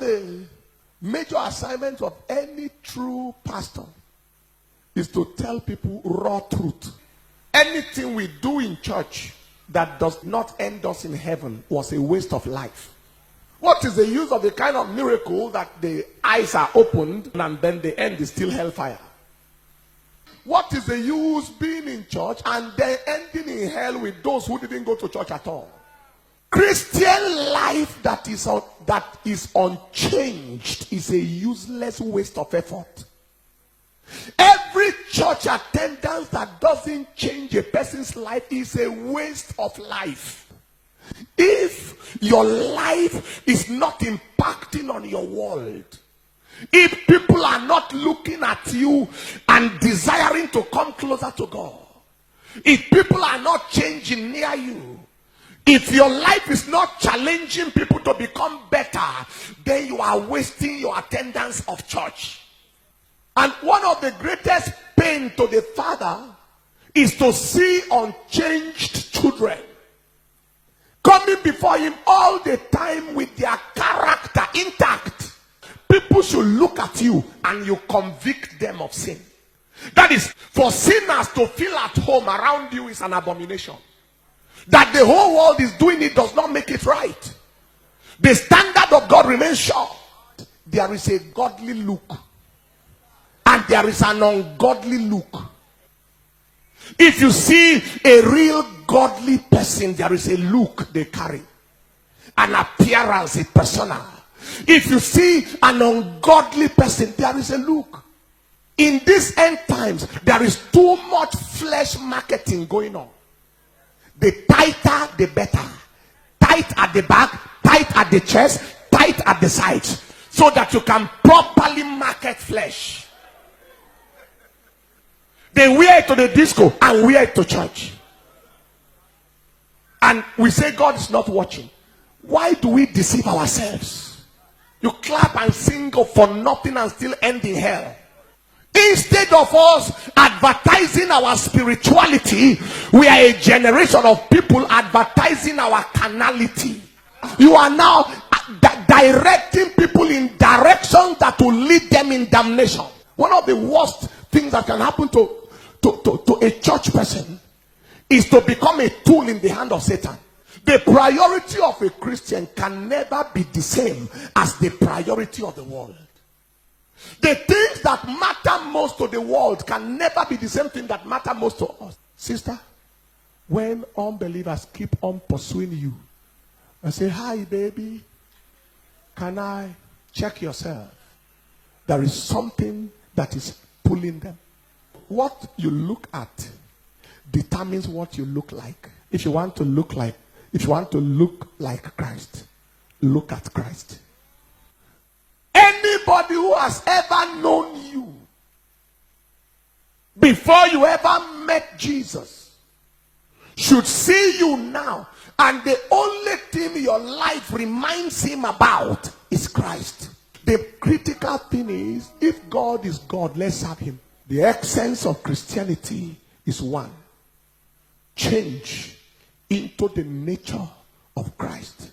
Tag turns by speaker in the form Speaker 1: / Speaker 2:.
Speaker 1: of the major assignments of any true pastor is to tell people raw truth. Anything we do in church that does not end us in heaven was a waste of life. What is the use of the kind of miracle that the eyes are opened and then the end is still hellfire? What is the use being in church and then ending in hell with those who didn't go to church at all? Christian life that is unchanged is a useless waste of effort. Every church attendance that doesn't change a person's life is a waste of life. If your life is not impacting on your world, if people are not looking at you and desiring to come closer to God, if people are not changing near you, if your life is not challenging people to become better, then you are wasting your attendance of church. And one of the greatest pain to the father is to see unchanged children coming before him all the time with their character intact. People should look at you and you convict them of sin. That is, for sinners to feel at home around you is an abomination. That the whole world is doing it does not make it right. The standard of God remains sure. There is a godly look and there is an ungodly look. If you see a real godly person, there is a look they carry. An appearance is personal. If you see an ungodly person, there is a look. In these end times, there is too much flesh marketing going on. The tighter, the better. Tight at the back, tight at the chest, tight at the sides. So that you can properly market flesh. They wear it to the disco and wear it to church. And we say God is not watching. Why do we deceive ourselves? You clap and sing for nothing and still end in hell. Instead of us advertising our spirituality, we are a generation of people advertising our carnality. You are now directing people in directions that will lead them in damnation. One of the worst things that can happen to a church person is to become a tool in the hand of Satan. The priority of a Christian can never be the same as the priority of the world. The things that matter most to the world can never be the same thing that matter most to us. Sister, when unbelievers keep on pursuing you and say, hi baby, can I check yourself? There is something that is pulling them. What you look at determines what you look like. If you want to look like Christ, look at Christ. Anybody who has ever known you before you ever met Jesus should see you now, and the only thing your life reminds him about is Christ. The critical thing is, if God is God, let's serve him. The essence of Christianity is one: change into the nature of Christ.